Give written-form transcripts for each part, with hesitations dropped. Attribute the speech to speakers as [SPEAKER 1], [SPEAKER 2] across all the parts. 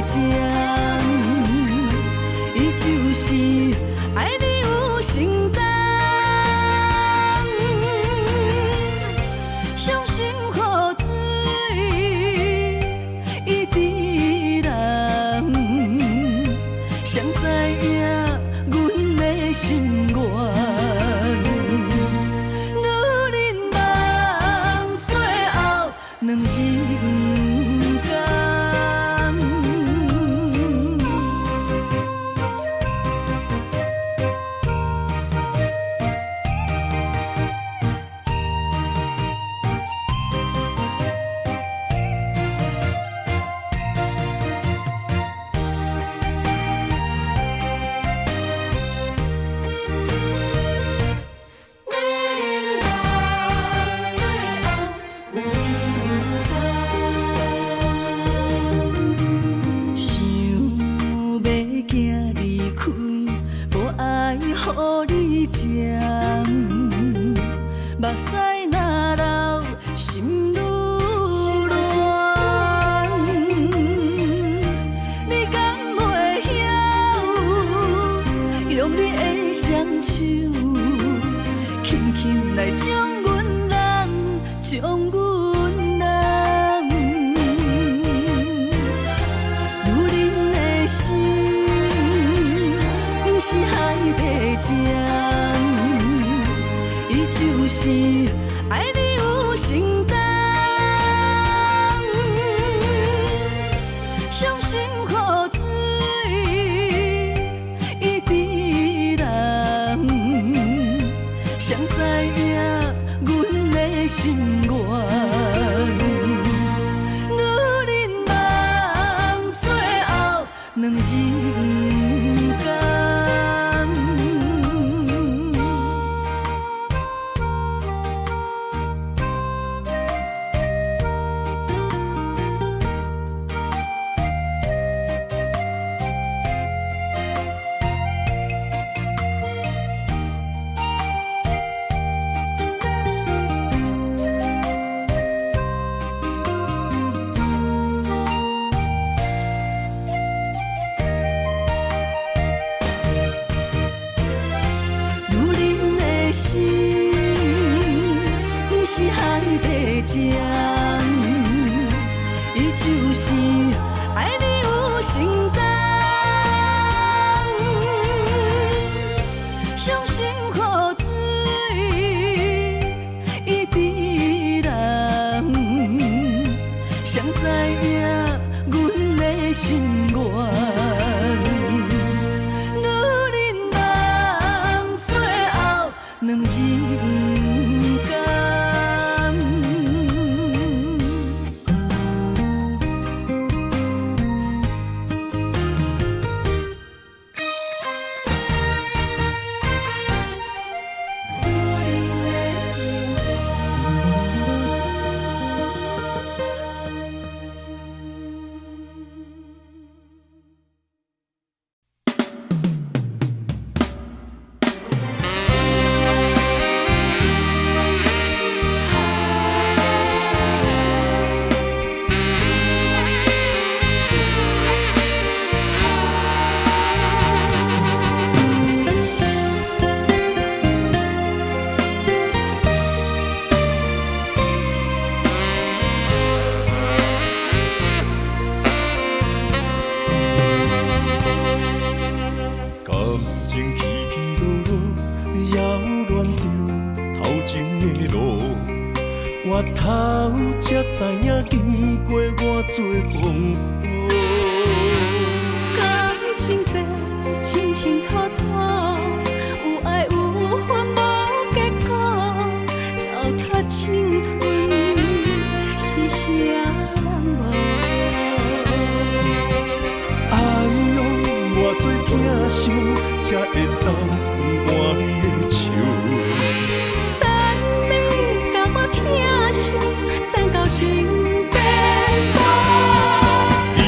[SPEAKER 1] 情，伊就是爱你有承担。伤心雨水，伊滴人，谁知影阮的心愿？女人梦，最后两人甘。目屎若流，心愈乱。你敢袂晓，用你的双手，轻轻来将阮人，将阮人。女人的心，不是海底针。伊就是爱你有承担，伤心雨水，伊滴人，谁知影阮的心愿？女人梦，最后两人甘。针，伊就是爱你有承担。伤心雨水，伊滴人，谁知影阮的心愿？女人梦，最后两人甘。我头才知影，经过偌多风雨。
[SPEAKER 2] 感情这清清楚楚，有爱有恨无结果，糟蹋青春是啥人无？
[SPEAKER 1] 爱用偌多疼伤，才会当换你的手。
[SPEAKER 2] 等到情变无，
[SPEAKER 1] 伊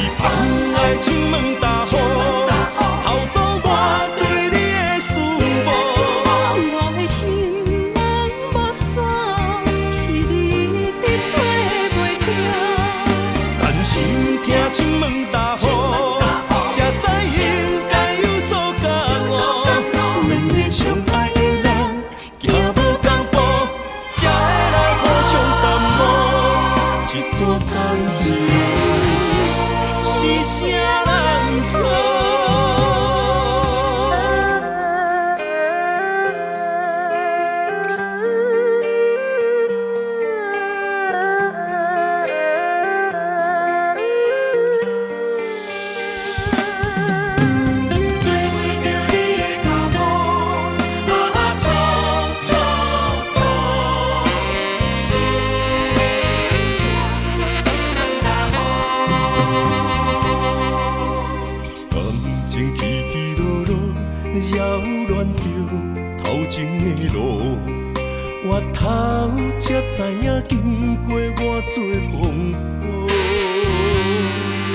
[SPEAKER 3] 做风波。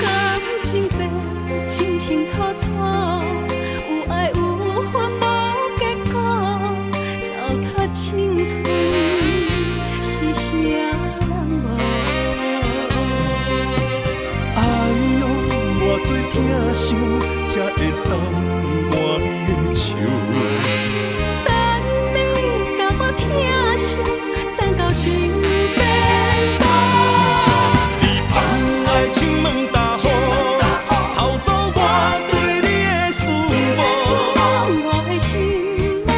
[SPEAKER 2] 感情这清清楚楚，有爱有恨无结果，糟蹋青春是啥人无？
[SPEAKER 3] 哎呦，偌多疼伤，才会当换你的手。
[SPEAKER 2] 等你甲我疼惜，等到情变薄。
[SPEAKER 3] 你放爱情问大雨，偷走我对你的思慕。
[SPEAKER 2] 我的心门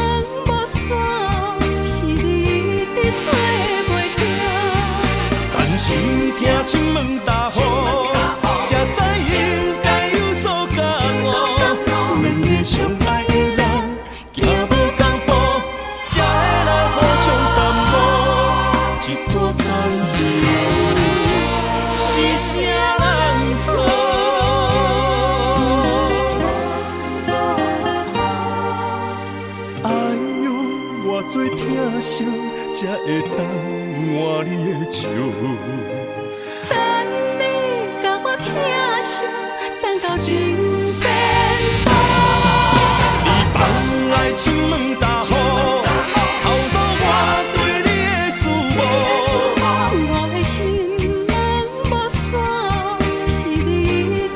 [SPEAKER 2] 无锁，是你伫做袂停。
[SPEAKER 3] 但是听亲问大雨，才知应该有所感悟。两个相爱的人，行无同步，才会来互相淡薄。一段感情是啥人错？哎呦，偌多疼惜，才会当换你的手。
[SPEAKER 2] 等你甲我疼惜，等到情变薄。
[SPEAKER 3] 你放爱情问大雨，偷走我对你的思慕。
[SPEAKER 2] 我的心门无锁，是你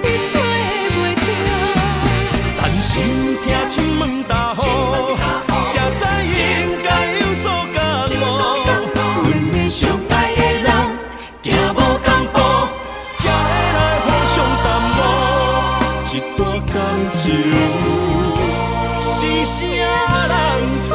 [SPEAKER 2] 伫做袂停。
[SPEAKER 3] 但是听亲问大雨，才知应该有所感悟。两个相爱的人，行无同步，才会来互相淡薄。一段感情是啥人错？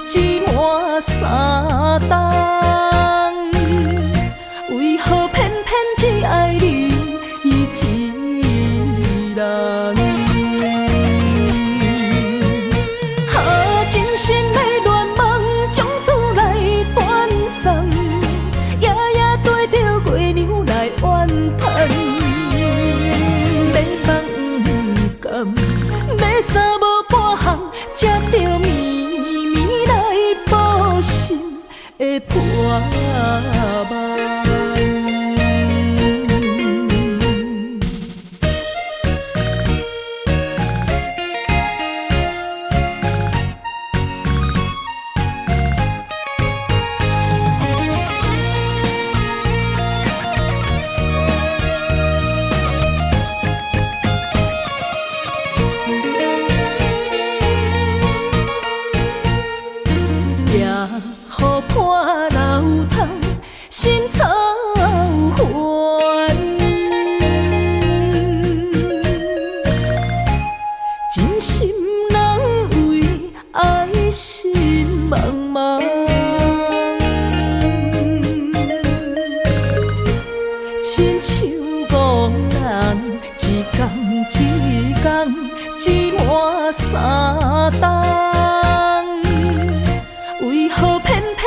[SPEAKER 2] 一满三冬，为何偏偏只爱你一人？真心的恋梦从此来断送，夜夜对着月亮来怨叹，要梦不甘，要衫无半项，才着绵绵来报信的破梦。真心人为爱心茫茫，亲像憨人一天一天一满三冬，为何偏偏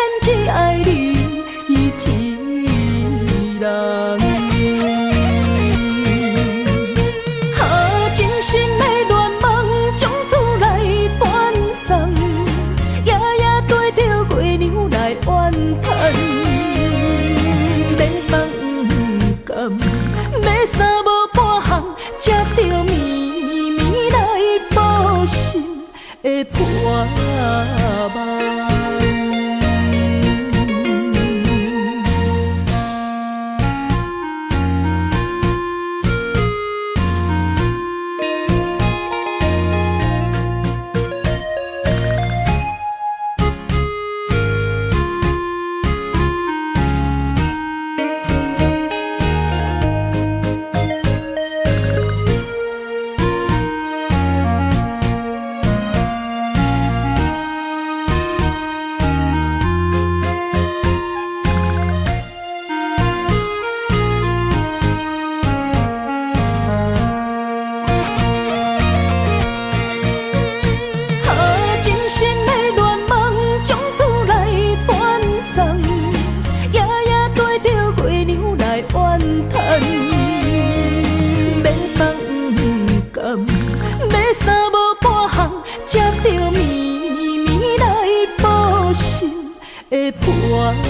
[SPEAKER 1] 的破梦。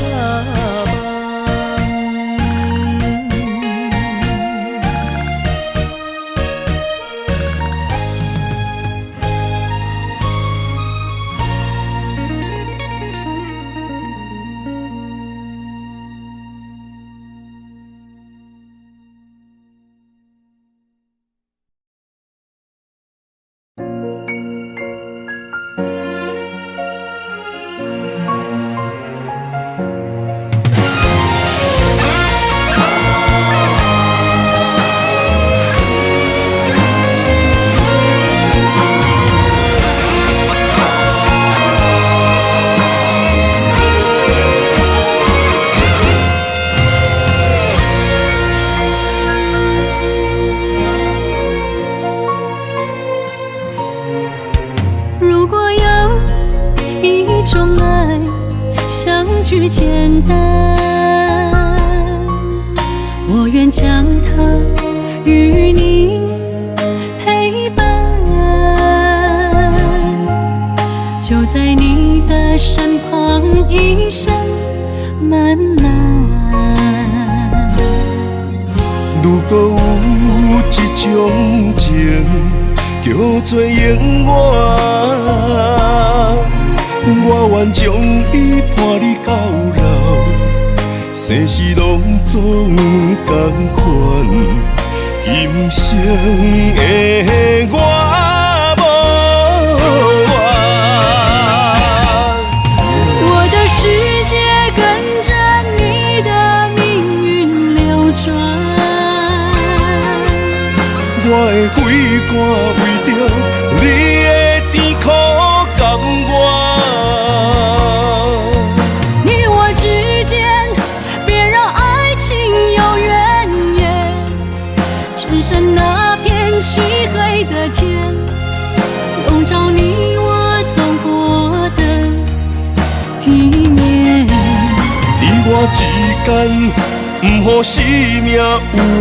[SPEAKER 2] 如果有一种爱相聚简单，我愿将它与你陪伴，就在你的身旁一生慢慢。
[SPEAKER 3] 如果有一种情叫做永远，我愿将伊伴你到老，世事拢总同款，今生的我无怨。
[SPEAKER 2] 我的世界跟着你的命运流转，
[SPEAKER 3] 我的血汗为着你的甜苦甘愿。
[SPEAKER 2] 你我之间别让爱情有怨言，只剩那片漆黑的街，笼罩你我走过的地面。
[SPEAKER 3] 你我之间，不予生命有怨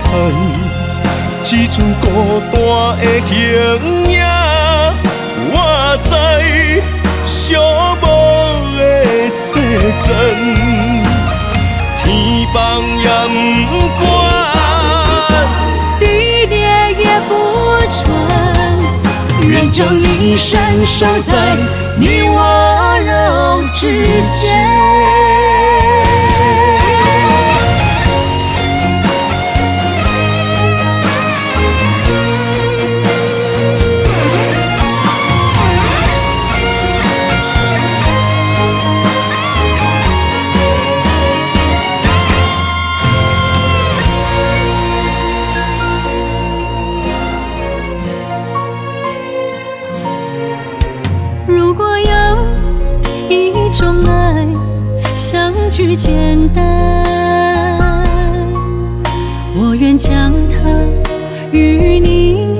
[SPEAKER 3] 叹，只剩孤单的形影。我知寂寞的世间，天崩也不管，
[SPEAKER 2] 地裂也不穿，愿将一生守在你我肉之间。如果有一种爱相聚简单，我愿将它与你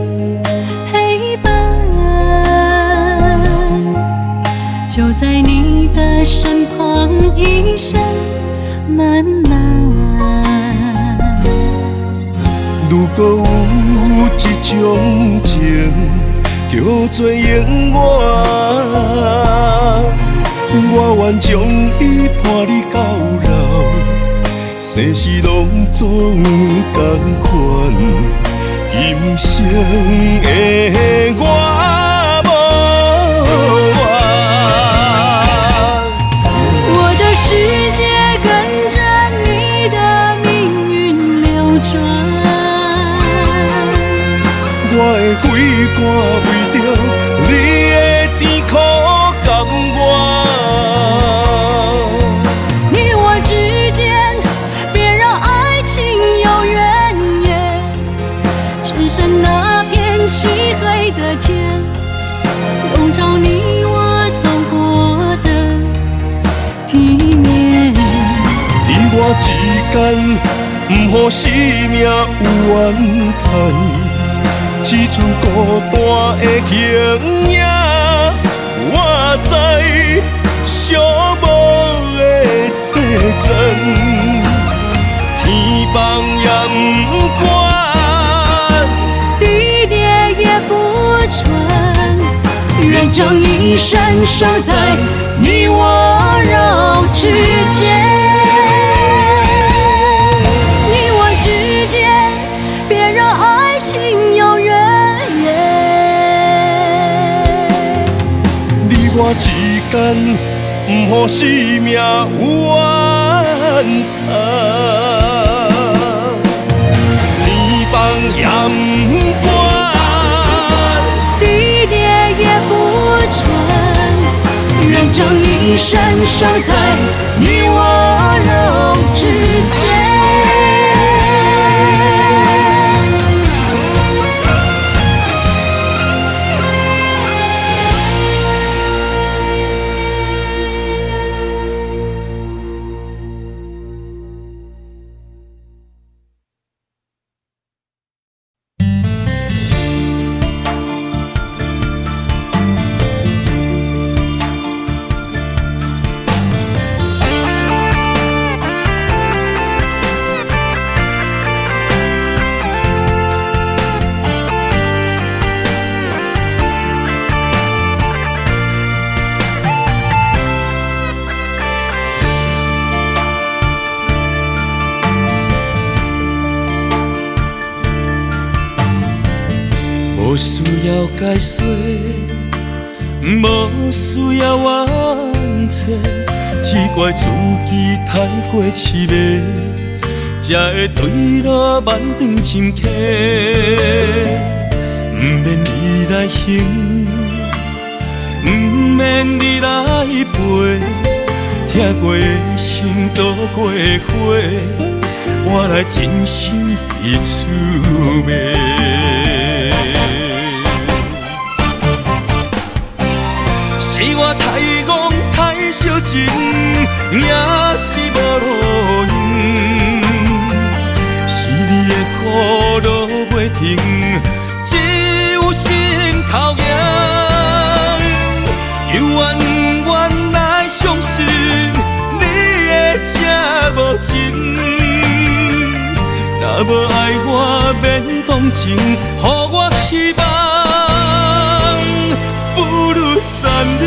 [SPEAKER 2] 陪伴，就在你的身旁一生慢慢。
[SPEAKER 3] 如果有一种情叫做永远，我愿将伊伴你到老，世事拢总同款，今生的我无怨。
[SPEAKER 2] 我的世界跟着你的命运流转，
[SPEAKER 3] 我的血汗为着你的甜苦甘愿。
[SPEAKER 2] 你我之间别让爱情有怨言，只剩那片漆黑的街，笼罩你我走过的地面。
[SPEAKER 3] 你我之间，不予生命有怨叹，只剩孤单的形影。我知寂寞的世间，天崩也不管，
[SPEAKER 2] 地裂也不穿，愿将一生守在你我肉
[SPEAKER 3] 等，不予生命怨叹。年放也不管，
[SPEAKER 2] 地裂也不穿，人将一生守在你我肉之间。
[SPEAKER 3] 无需要解说，无需要冤切，只怪自己太过痴迷，才会对路漫长深刻。不免你来行，不免你来陪，疼过的心度过火，我来真心彼此骂。是我太戆太小情，也是无路用。是你的苦路袂停，只有心头痒。又怨怨来相信你的这无情，若无爱我免同情，予我希望。不如残忍。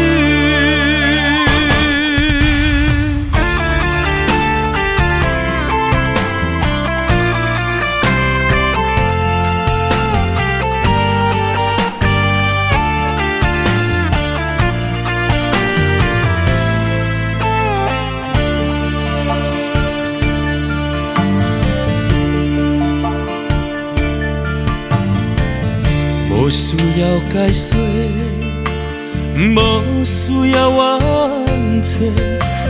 [SPEAKER 3] 无需要解说。无需要冤切，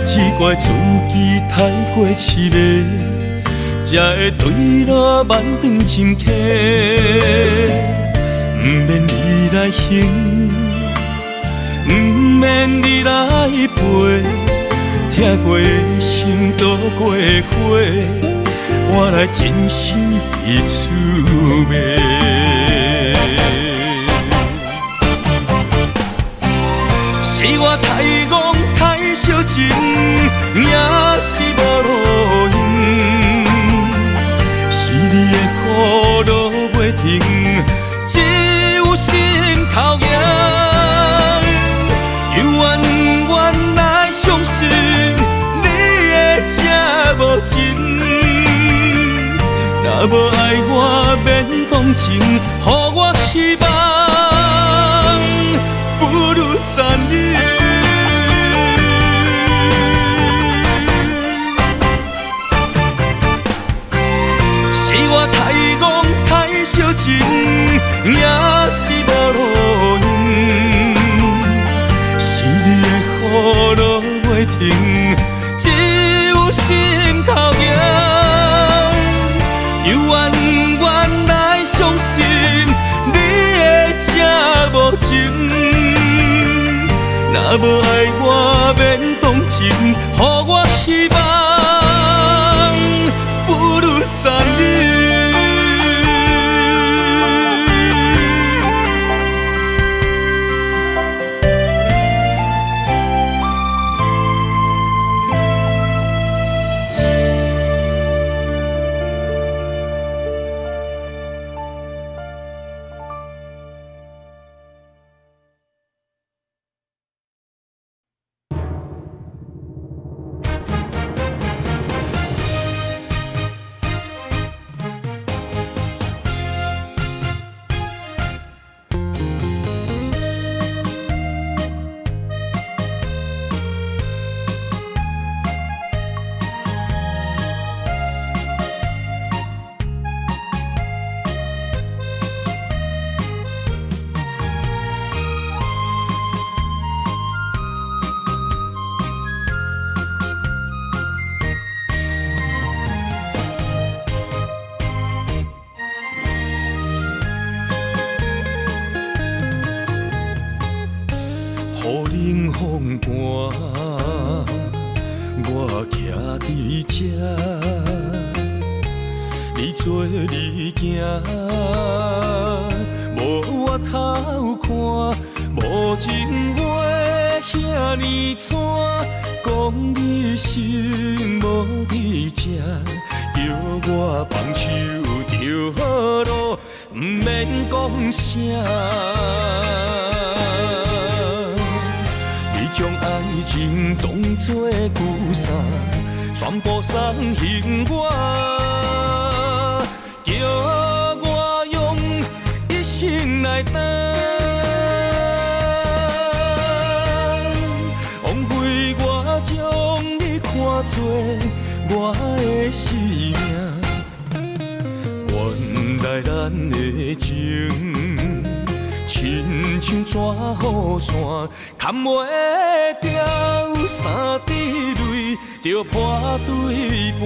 [SPEAKER 3] 只怪自己太过痴迷，才会对路漫长深刻。不免你来行，不免你来陪，疼过的心度过火，我来真心彼此骂。是我太戆太小情，也是无路用。是你的苦路袂停，只有心头痒。又怨怨来相信你的这无情，若无爱我免同情，予我希望。不如残忍。是我太戆太小情，也是无路用。是你的苦路袂停，只有心头痒。又怨怨来相信你的这无情。若无爱我免同情，予我希望，不如残忍。我徛伫这，你做你行，无我偷看，无情话遐尼惨，讲你心无伫这，叫我放手就好咯，毋免讲啥。将爱情当作旧衫，全部送还我，叫我用一生来等，枉费我将你看作我的生命，原来咱的情。亲像纸雨伞，砍袂掉三滴泪，就破对半。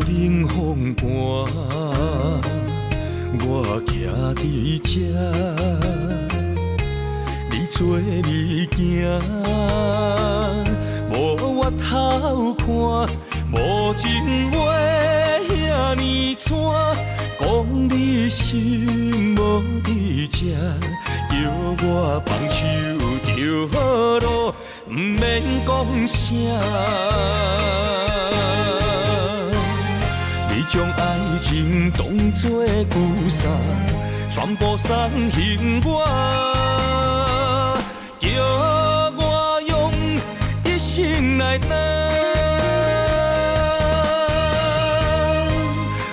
[SPEAKER 3] 雨冷风寒，我徛伫这，你做你行，无我偷看，无情话遐尼惨，讲你心无伫这，叫我放手就好咯，毋免讲啥。你将爱情当作旧衫，全部送还我，叫我用一生来等，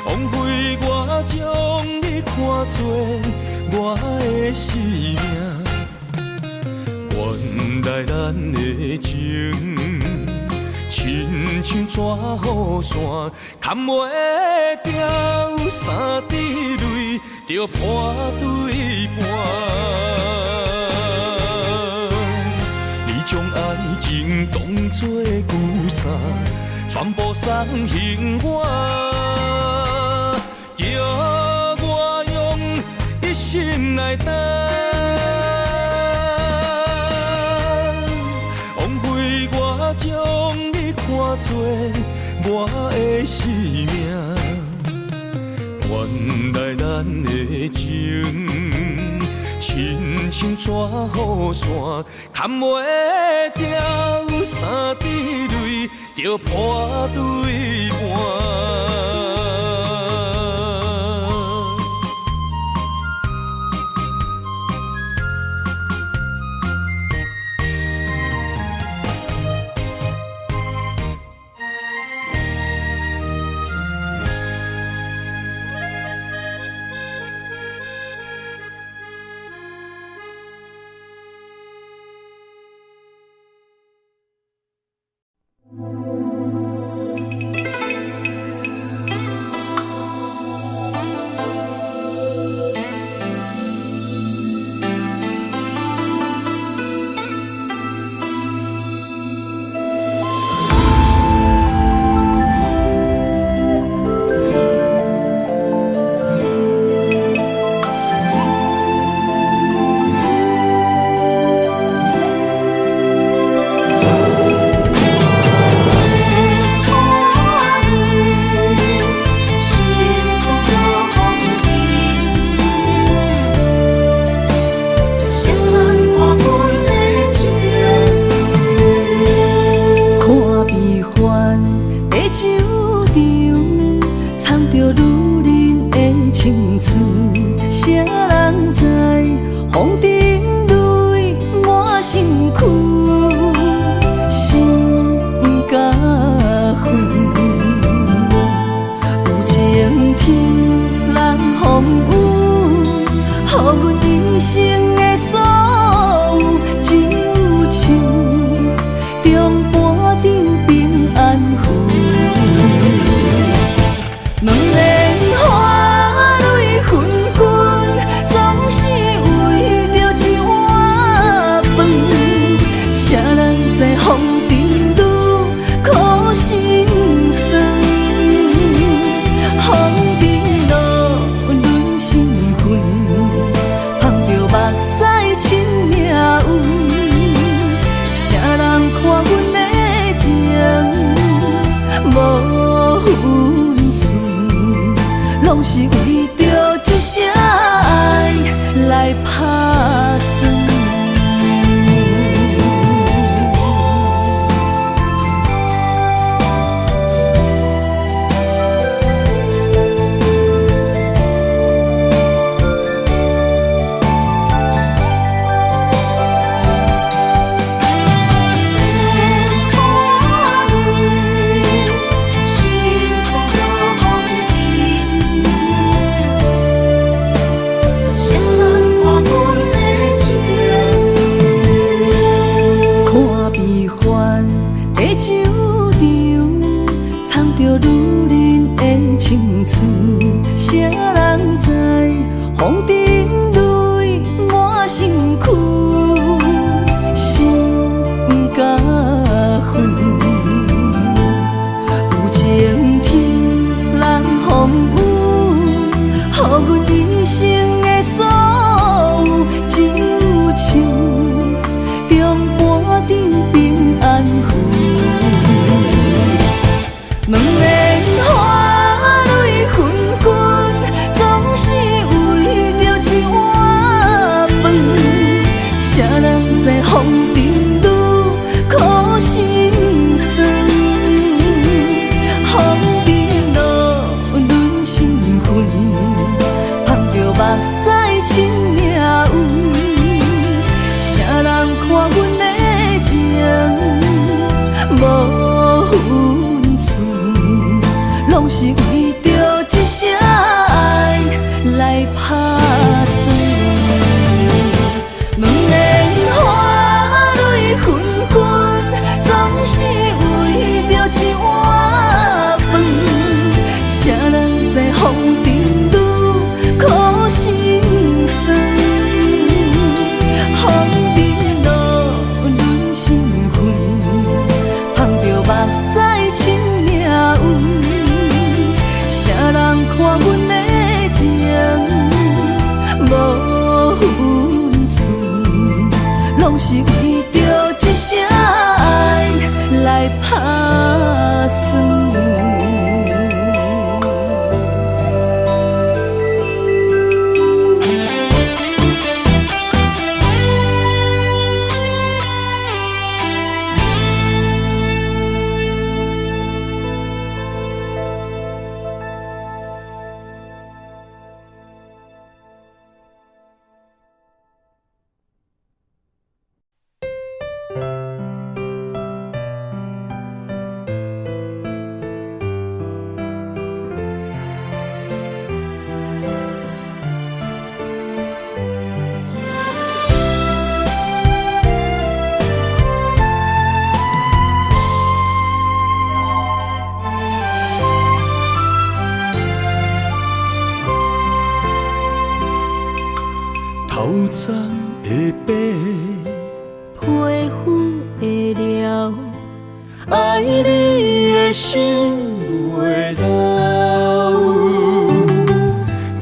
[SPEAKER 3] 枉费我将你看作我的生命，原来咱的情。亲像纸雨伞，砍袂掉三滴泪，就破对半。你将爱情当作旧衫，全部送还我，叫我用一生来等。枉费我将你看作我的生命，原来咱的情，亲像纸雨伞，砍袂掉三滴泪，就破对半。
[SPEAKER 1] 在风中愈苦心酸，风尘路阮身份，捧着目屎亲命运，啥人看阮的情无分寸，拢是为着一声爱来打算。两面花蕊纷纷，总是为着一碗饭。谁人在风尘愈苦心酸？风尘路阮身份，捧着目屎亲命运。谁人看阮的情无分寸，拢是为着一声爱来打算。
[SPEAKER 3] 头鬃的白，
[SPEAKER 1] 皮肤的了，爱你的心袂老。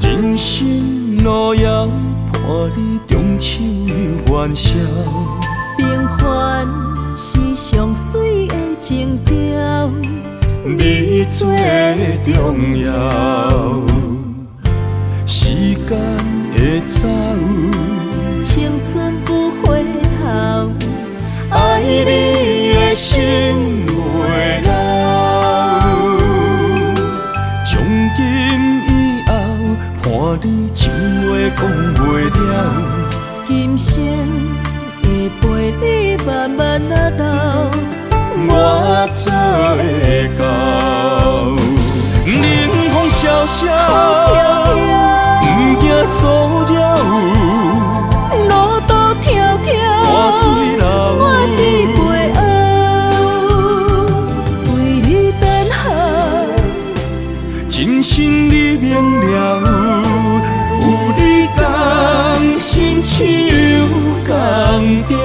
[SPEAKER 3] 人生路遥，伴你中秋元宵。
[SPEAKER 1] 平凡是上水的情调，
[SPEAKER 3] 你最重要。时间会走，
[SPEAKER 1] 青春不回头，
[SPEAKER 3] 爱你的心袂老。从今以后，伴你情话讲袂了。
[SPEAKER 1] 今生会陪你慢慢啊老，
[SPEAKER 3] 我做会到。冷风萧萧，不惊阻扰。
[SPEAKER 1] 路途迢迢，
[SPEAKER 3] 汗水流，
[SPEAKER 1] 我伫背后为你等候。
[SPEAKER 3] 真心你明了，有你同心手同调。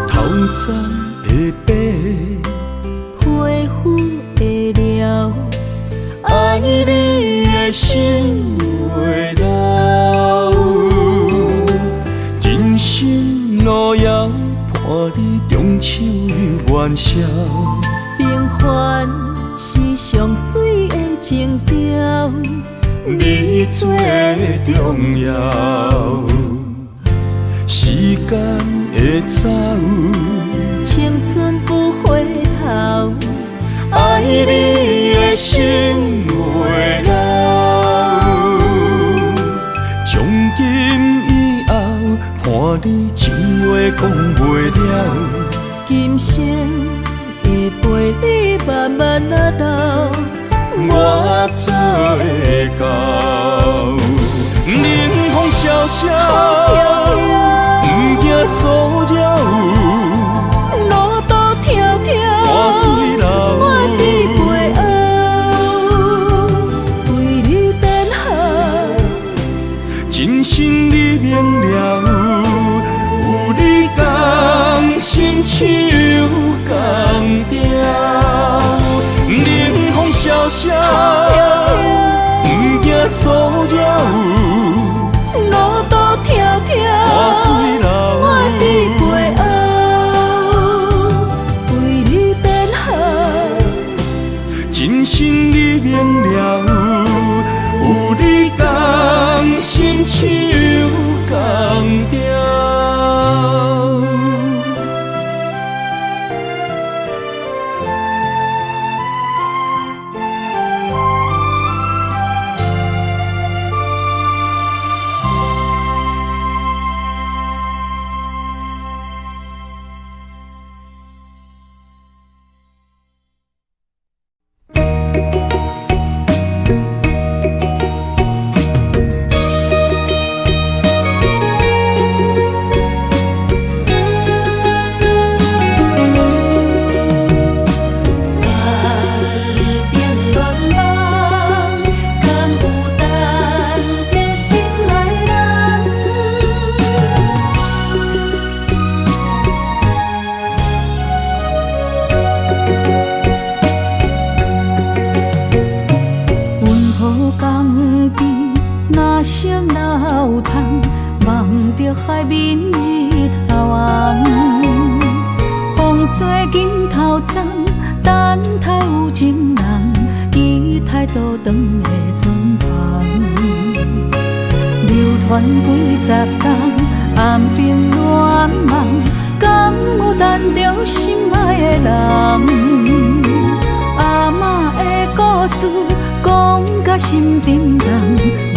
[SPEAKER 3] 头鬃的白，
[SPEAKER 1] 皮肤的了，爱你的心袂老。人生路遥，伴你中秋元宵。平凡是上水的情调，
[SPEAKER 3] 你最重要。时间会走，
[SPEAKER 1] 青春不回头，
[SPEAKER 3] 爱你的心袂老。从今以后，伴你情话讲袂了。
[SPEAKER 1] 今生会陪你慢慢啊老，
[SPEAKER 3] 我做会到。冷风萧萧，不惊阻扰。
[SPEAKER 1] 路途迢迢，
[SPEAKER 3] 汗水流，
[SPEAKER 1] 我伫背后为你等候。
[SPEAKER 3] 真心你明了，有你同心手同调。冷风萧萧，不惊阻扰。
[SPEAKER 1] 路途迢迢，
[SPEAKER 3] 汗水流，
[SPEAKER 1] 我伫背
[SPEAKER 2] 着海面日头红，风吹金头鬃，等待有情人，期待倒转的船旁，流传几十冬，暗冰乱梦，敢有等着心爱的人？阿嬷的故事讲甲心沉重，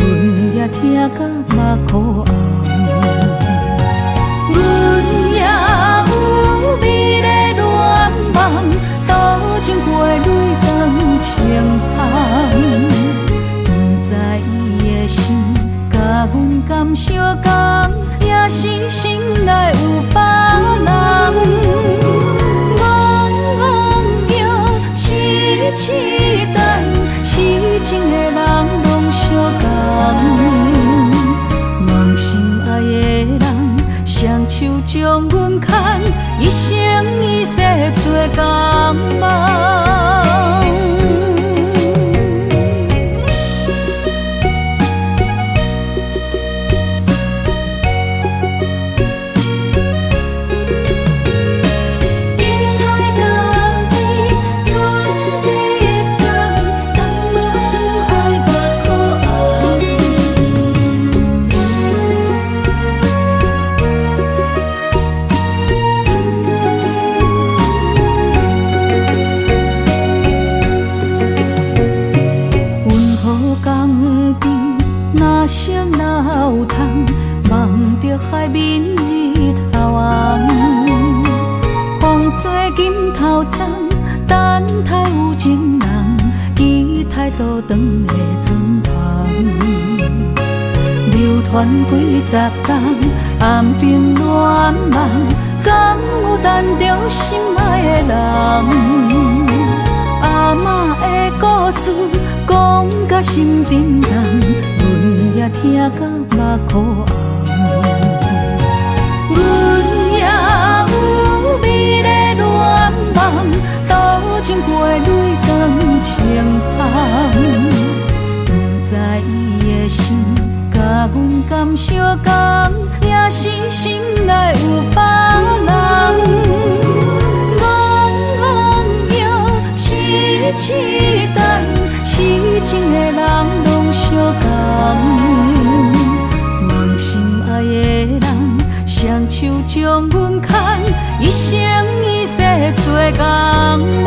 [SPEAKER 2] 阮也听甲目眶红。阮也有美丽恋梦，多情过泪光清风。不知伊的心甲阮敢相共，也是心内有别人。痴等，痴情的人拢相共，梦心爱的人，双手将阮牵，一生一世做共梦。海面日头红，风吹金头鬃，等待有情人，期待倒转的船旁，流传几十冬，暗冰乱梦，敢有等着心爱的人？阿嬷的故事讲甲心沉重，阮也听甲目眶红。阮也有美丽恋梦，多情过泪光清风。不知伊的心甲阮敢相共，也是心内有别人。痴等，痴情的人拢相共，梦心爱的人，双手将阮牵，一生一世做共梦。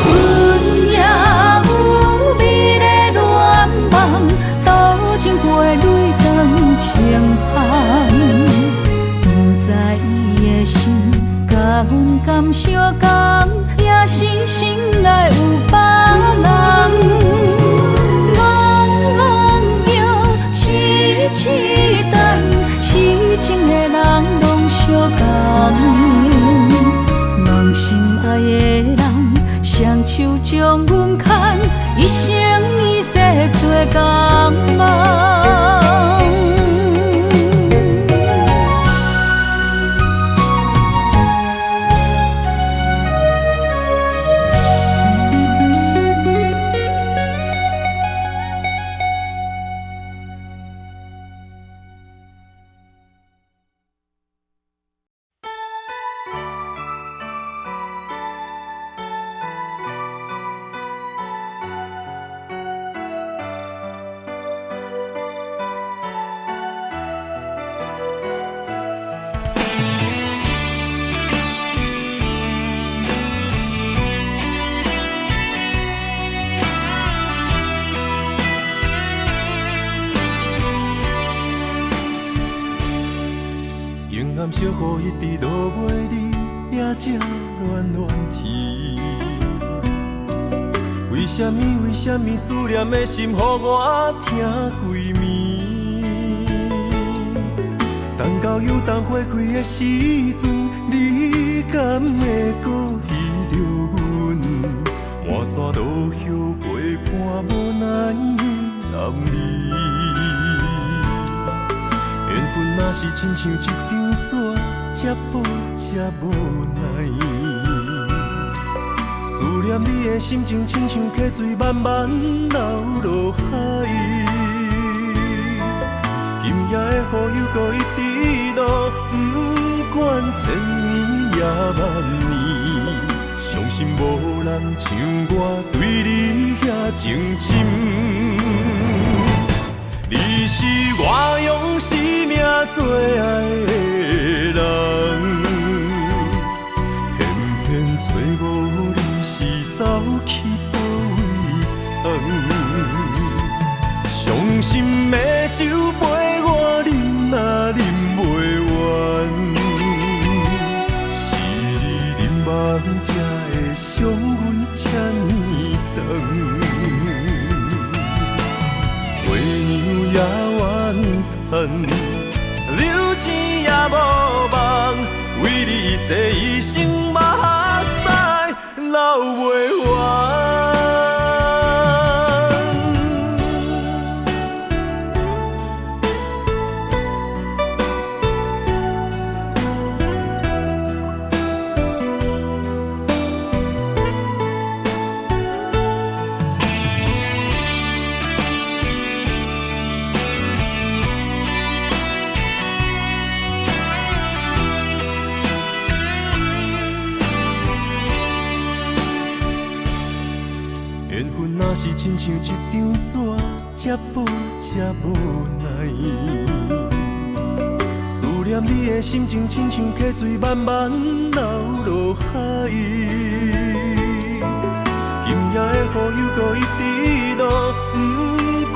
[SPEAKER 2] 阮也有美丽恋梦，多情过泪光清风。不知伊的心甲阮敢相共，也是心内有别人。痴等，痴情的人拢相共，梦心爱的人，双手将阮牵，一生一世做共梦。
[SPEAKER 3] 小雨一直落袂离，也才暖暖天。为什么思念的心，予我疼规暝？等到又当花开的时阵，你敢会搁记着阮？满山路乡陪伴无奈男儿。缘分若是亲像一张纸，这薄这无奈。思念你的心情，亲像溪水慢慢流落海。夜的雨又搁一直落，不管千年也万年，相信无人像我对你遐情深。你是我用生命最爱的人，偏偏找无你是走去倒位藏。伤心的酒杯我饮若饮袂完，是你饮梦才会伤阮这呢长。月娘也怨叹，流钱也无望，为你洗一生目屎流袂完。缘分若是亲像一张纸，这薄这无奈。思念你的心情，亲像溪水慢慢流落海。今夜的雨又搁一直落，不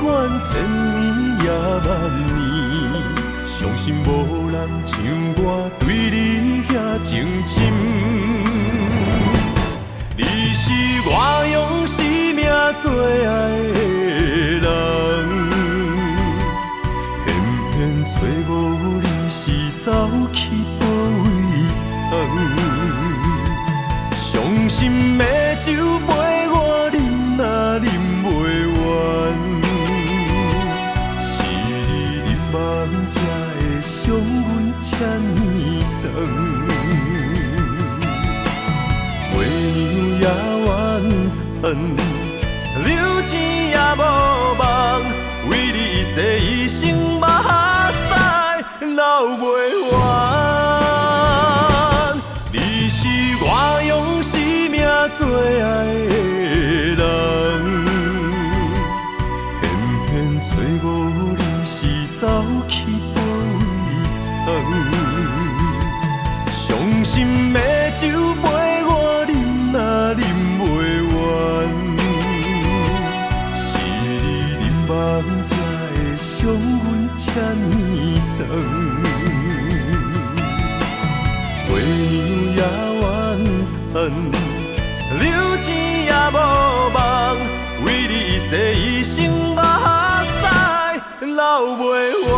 [SPEAKER 3] 管千年也万年，相信无人像我对你遐情深。你是我用生命最爱的人，偏偏找无你是走去倒位藏。伤心的酒杯我饮若饮袂完，是你饮梦才会伤阮这呢长。月娘也怨叹，流钱也无望，为你洗一生目屎流袂完。你是我用生命最爱的人，偏偏找无你是走去倒位藏。伤心的酒杯我饮若饮袂完，是你饮梦才会伤阮这呢长。月娘也怨叹，流钱也无望，为你洗一生目屎流袂完。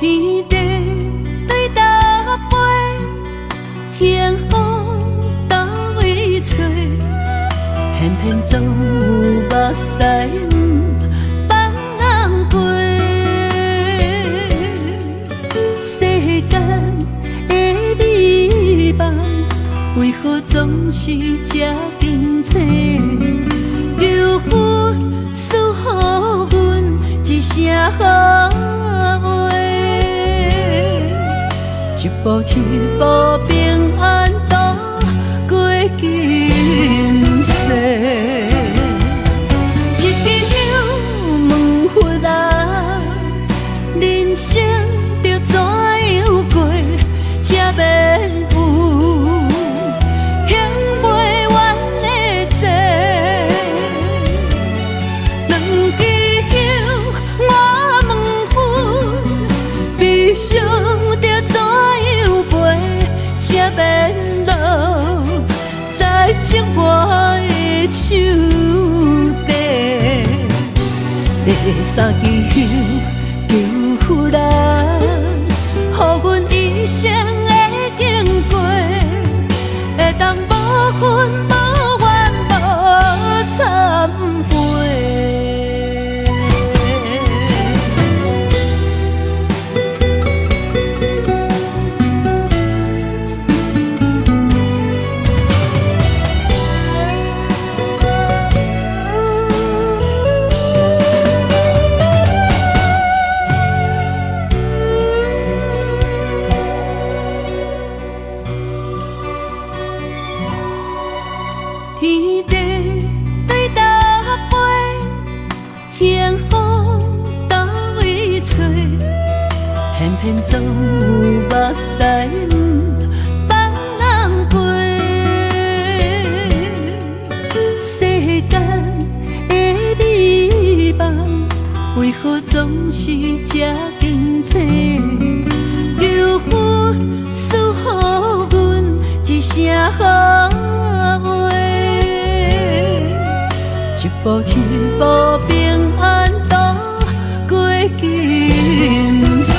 [SPEAKER 2] 天地对搭配，幸福倒位找，偏偏总有目屎放人陪。世间的美梦，为何总是这紧找？求阮赐予阮一声好话。一步一步平安度过今世，一支香问佛啊，人生着种我的手底，第三支香求夫人，予阮一生的经过，会当无恨无怨无忏悔。天地对搭配，幸福倒位找，偏偏总有目屎毋捌人陪。世间的美梦，为何总是这经济？求佛赐予阮一声好话。一步一步平安度过今世，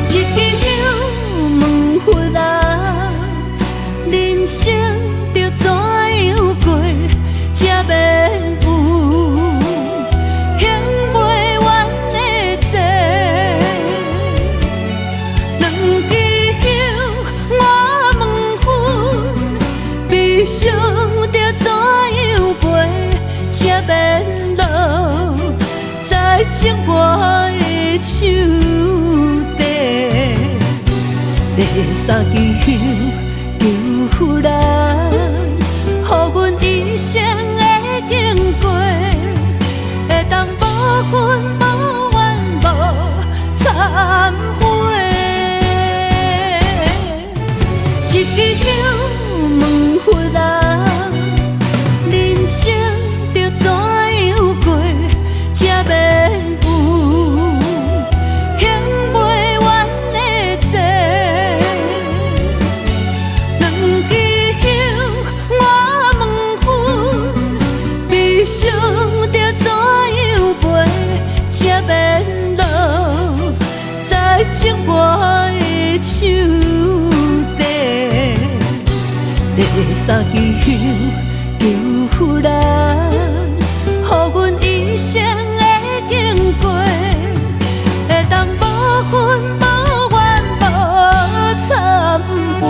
[SPEAKER 2] 一支香问佛啊，人生着怎样过，才免有享袂完的债？两支香我问佛，悲伤着怎样陪，才免落在情我的手底。第三支香求夫人，予阮一生的经过，会当无恨无怨无忏悔。一支香问佛啊，人生着怎样过，才免有享袂完的债？两支香我问佛，悲伤着怎样陪，才免落在情我的手底。第三支香求夫人，予阮一生的经过，会当无恨无怨无忏悔。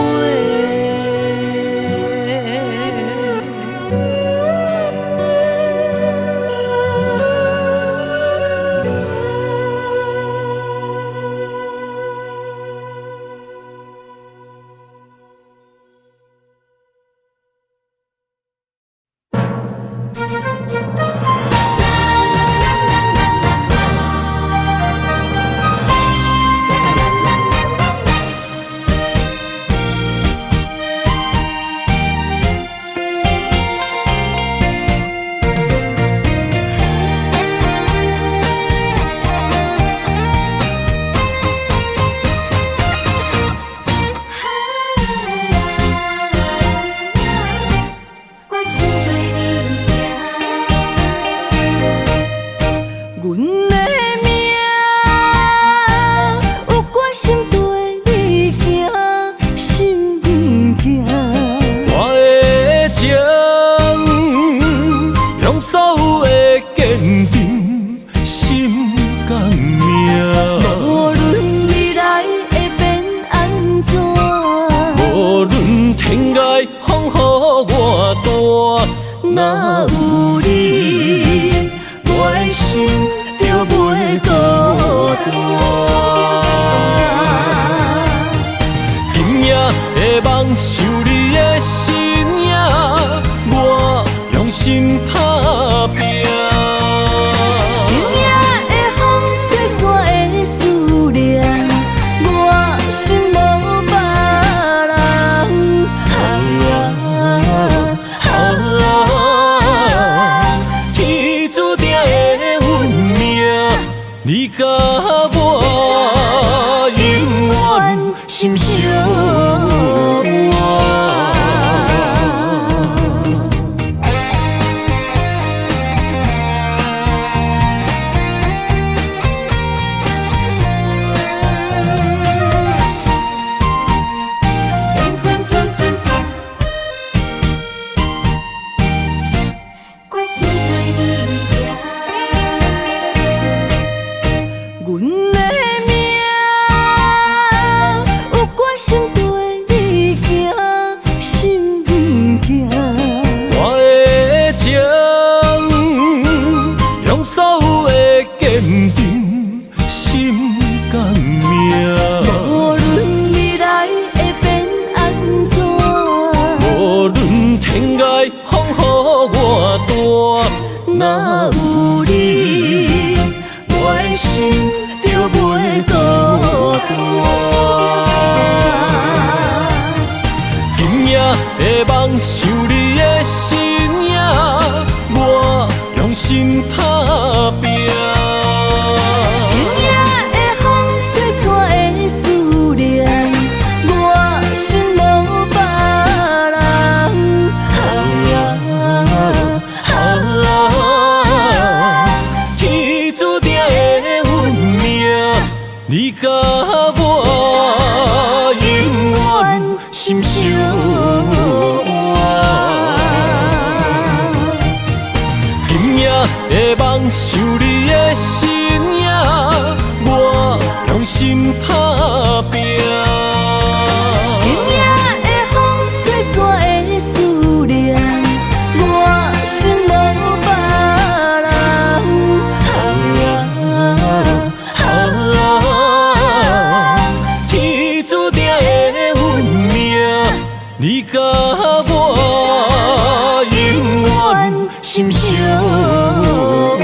[SPEAKER 2] 若有你，我的心就袂孤单。今夜的梦想你的身影，我用心打拼。今夜的风吹散的思念，我心无别人。天注定的运命，你甲我永远心相伴。
[SPEAKER 3] 会梦想你的身影，我用心打拼。
[SPEAKER 1] 今夜的风吹散的思念，我心无别人。
[SPEAKER 3] 天注定的运命，你甲我永远心相换。今夜会梦想你的身影，我用心打拼。
[SPEAKER 1] 今夜的风吹散的思念，我心无别人。
[SPEAKER 3] 天注定的运命，你甲我永远心相换。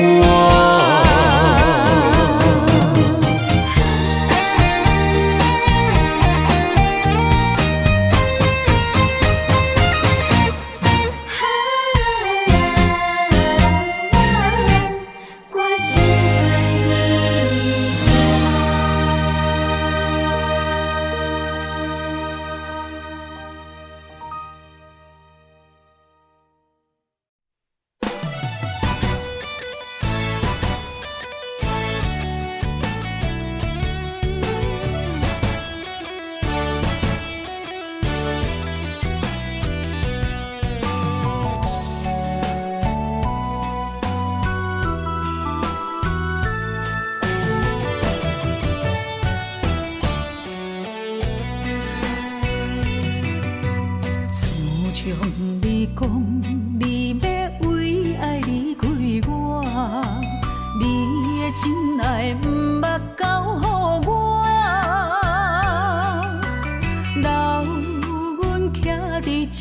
[SPEAKER 1] 自从你讲你要为爱离开我，你的真爱毋捌交予我，留阮徛伫这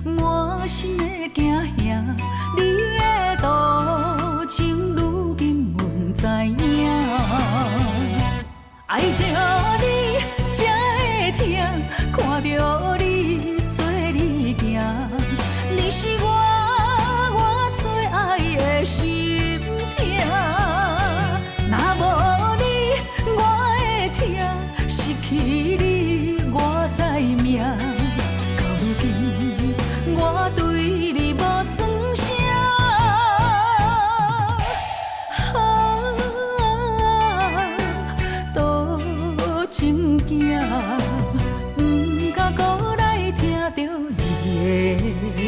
[SPEAKER 1] 满心的惊吓，你的多情如今阮知影，爱着你才会疼，看着你做你行，你是我最爱的心痛，若无你我会疼，失去你我知命，到如今我对你无算啥，多情行，不敢搁来听着你的名。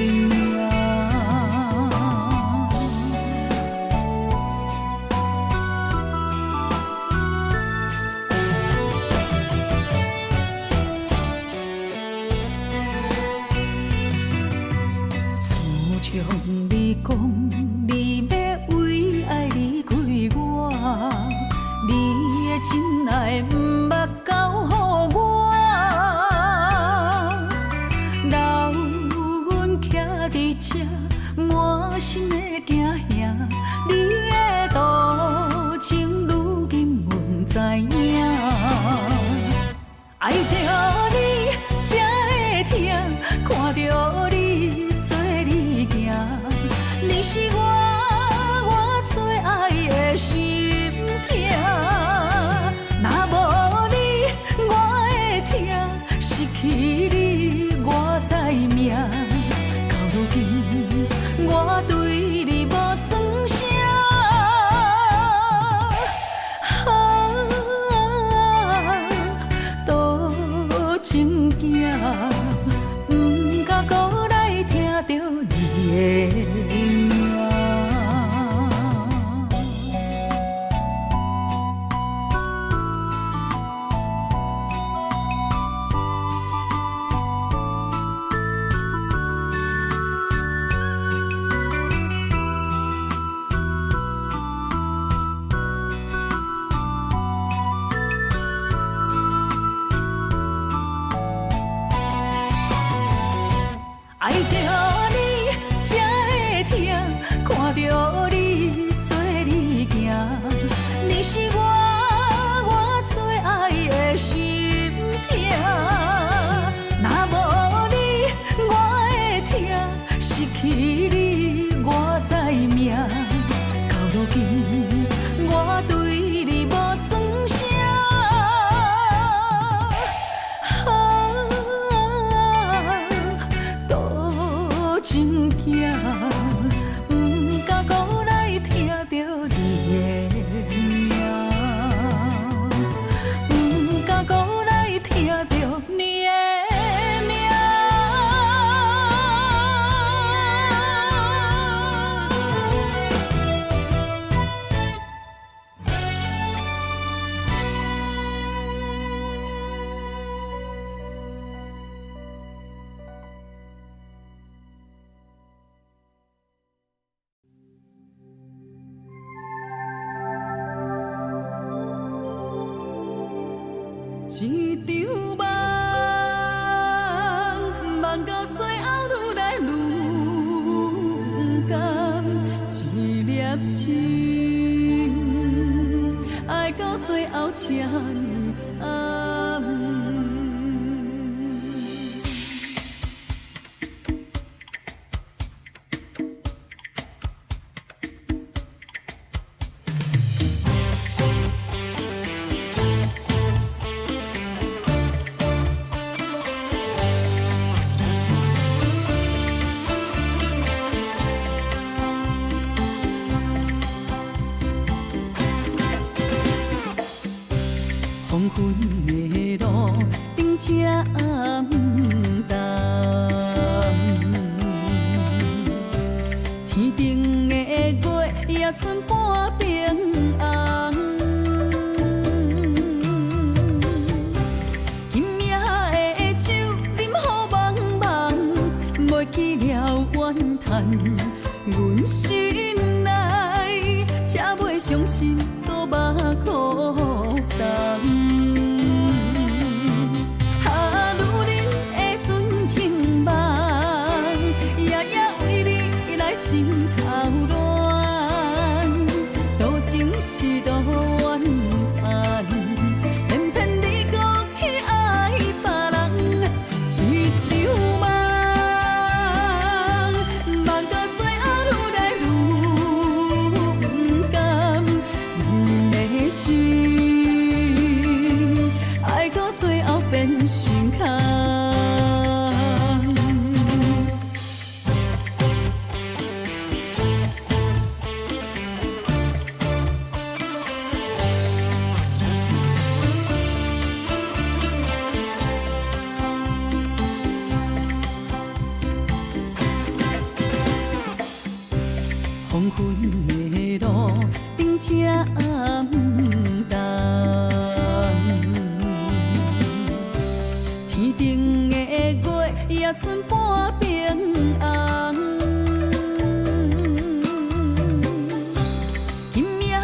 [SPEAKER 1] 自从你讲你要为爱离开我，你的真爱毋捌交予我，留阮徛伫这满心的惊吓，你的多情如今阮知影，爱着你才会疼，看着你做你行，你是我最爱的心痛，若无你我会疼，失去你我知命，到如今我对你无算啥，多情行，不敢搁来听着你的名。爱着你才会疼，看着你做你行，你是我最爱的心痛，若无你我梦，梦到最后愈来愈不甘，一粒心爱到最后这呢惨。黄昏的路，顶这暗淡，天顶的月也剩半边红。今夜的酒饮好茫茫，袂记了怨叹，阮心内才袂伤心，搁目苦重。心头乱，多情是多怨恨，偏偏你搁去爱别人，一场梦，梦到最后愈来愈不甘，阮的心爱到最后变心空。黄昏的路，顶这暗淡，天顶的月也剩半边红。今夜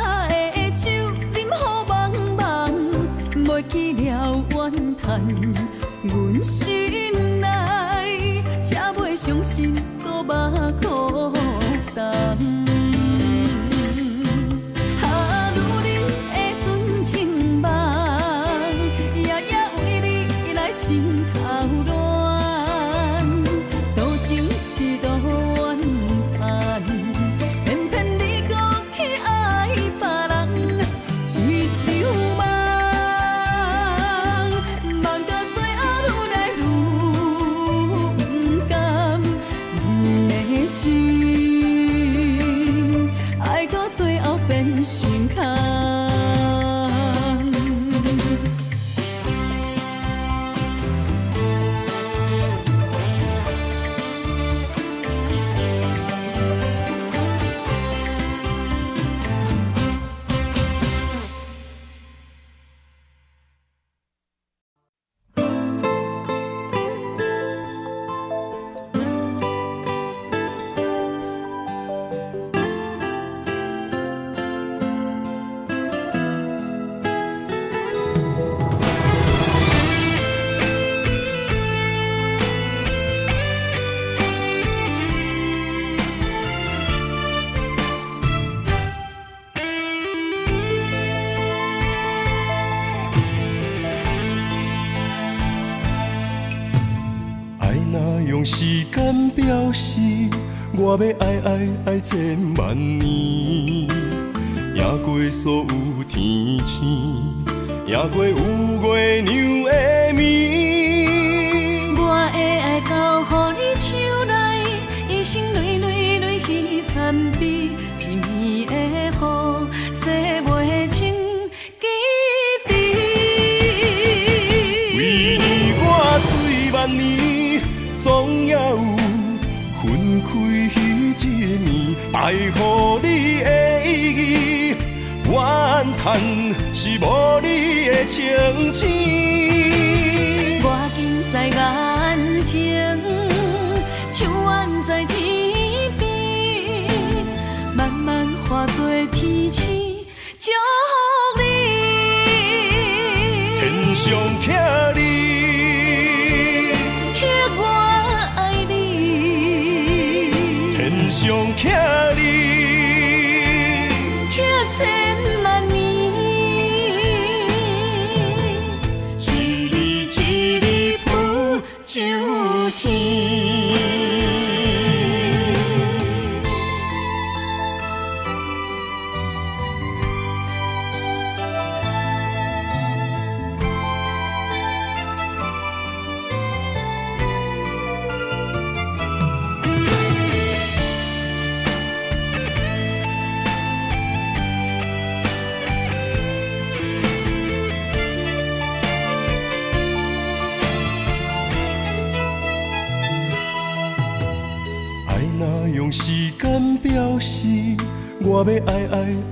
[SPEAKER 1] 的酒饮好茫茫，袂记了怨叹，阮心内才袂伤心，搁目苦重。心头乱，多情是多怨恨，偏偏你搁去爱别人，一场梦，梦到最后愈来愈不甘，阮的心爱到最后变心空。
[SPEAKER 3] 用时间表示，我要爱千万年，赢过所有天星，赢过有月亮的暝。
[SPEAKER 2] 我的爱交予你手内，一生泪泪泪去参比，一暝的雨，洗袂清记忆。
[SPEAKER 3] 为你我醉万年，总也有分开迄一暝，爱予你的意义，怨叹是无你的情痴。
[SPEAKER 2] 我近在眼前，像远在天边，慢慢化作天星，祝福你。
[SPEAKER 3] 天上徛你。
[SPEAKER 2] 秋天。
[SPEAKER 3] 用时间表示，我要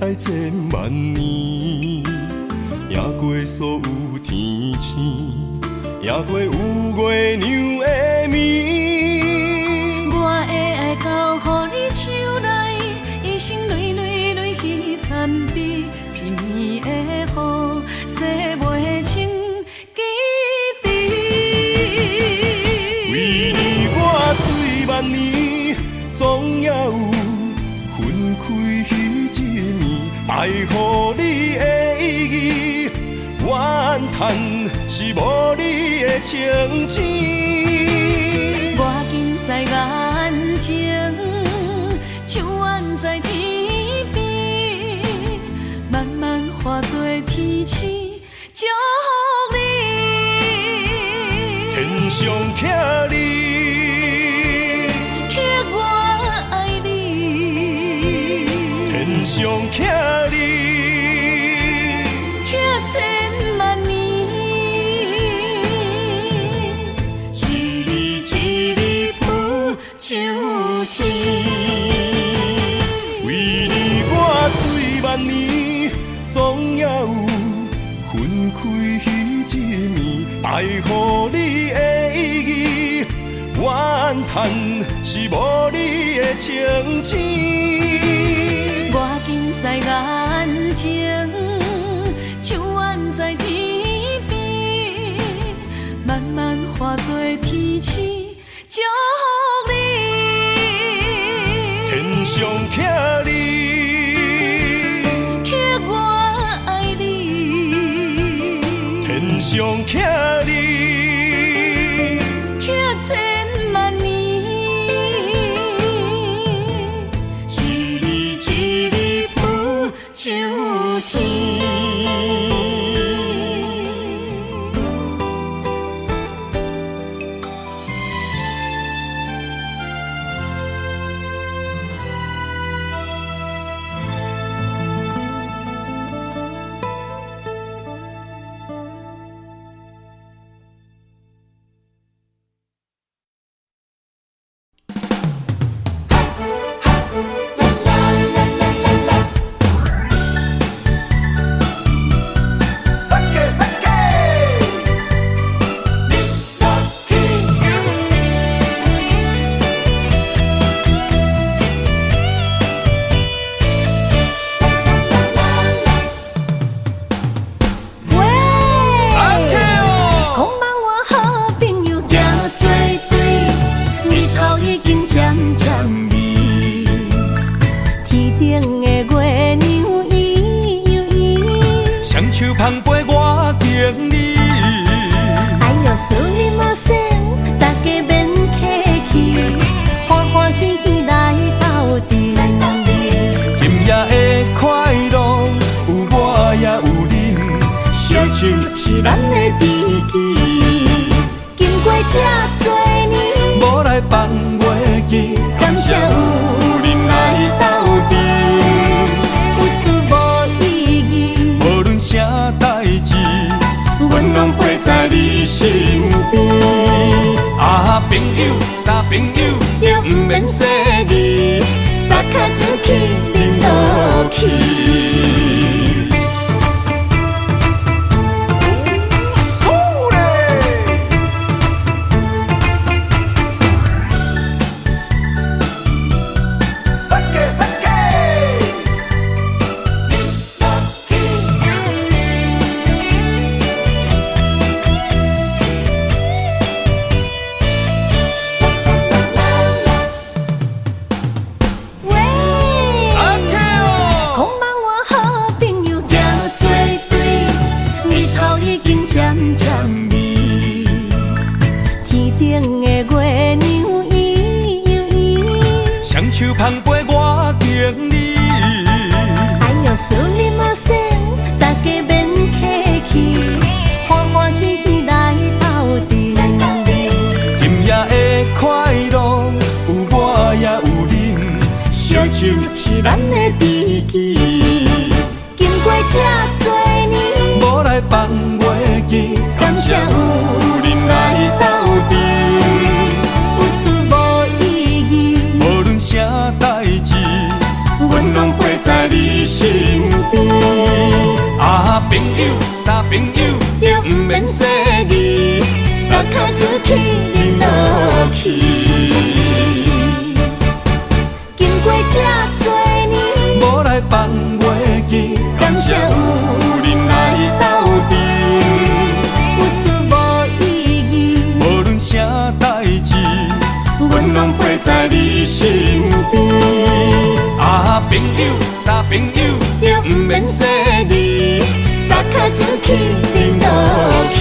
[SPEAKER 3] 爱千万年，赢过所有天星，赢过有月亮的暝。
[SPEAKER 2] 我的爱交予你手内，一生泪泪泪去参比，一暝的雨，洗袂清记忆。
[SPEAKER 3] 为你我醉万年，总也有分开迄一暝。爱予你的意义，怨叹是无你的情钱。
[SPEAKER 2] 我近在眼前，像远在天边，慢慢化作天星，祝福你。
[SPEAKER 3] 天上徛你，
[SPEAKER 2] 刻我爱你。
[SPEAKER 3] 天上徛你，
[SPEAKER 2] 刻千万年，一日一日浮秋天。
[SPEAKER 3] 为你我醉万年，总也有分开迄一暝。爱予你的意义，怨叹是无你的情钱。
[SPEAKER 2] 我近在眼前，像远在天边，慢慢化作天星，祝福你。
[SPEAKER 3] 天上徛你，
[SPEAKER 2] 刻我爱你。
[SPEAKER 3] 天上徛你，
[SPEAKER 2] 刻千万年，一日一日浮秋天。
[SPEAKER 3] 手捧杯我敬你，
[SPEAKER 2] 哎呦，思念无声，大家免客气，欢欢喜喜来斗阵。
[SPEAKER 3] 今夜的快乐有我也有你，
[SPEAKER 2] 烧酒是咱的知己，经过这多年，
[SPEAKER 3] 无来放袂记，
[SPEAKER 2] 感谢有人来斗阵，有滋无意义。
[SPEAKER 3] 无论啥代志，
[SPEAKER 2] 阮拢陪在你身边。
[SPEAKER 3] 啊，朋友，大朋友，
[SPEAKER 2] 也不免说字，撒卡自去，淋落去。
[SPEAKER 3] 通陪我经历。
[SPEAKER 2] 哎呦，苏里马塞，大家免客气，欢欢喜喜来斗阵。
[SPEAKER 3] 今夜的快乐有我也有你，
[SPEAKER 2] 烧酒是咱的知己，经过这多年，
[SPEAKER 3] 无来放袂记，
[SPEAKER 2] 感谢有恁来斗阵，有出无意义，
[SPEAKER 3] 无论啥代志，
[SPEAKER 2] 阮拢陪在你身边。
[SPEAKER 3] 啊，朋友，搭朋友，
[SPEAKER 2] 就不免说字，撒脚子去恁落去。经过这多年，
[SPEAKER 3] 无来放袂记，
[SPEAKER 2] 感谢有恁来斗阵，有出无意义，
[SPEAKER 3] 无论啥代志，
[SPEAKER 2] 阮拢陪在你身边。
[SPEAKER 3] 啊，朋友，搭朋友，
[SPEAKER 2] 就不免说字，撒脚子去恁落去。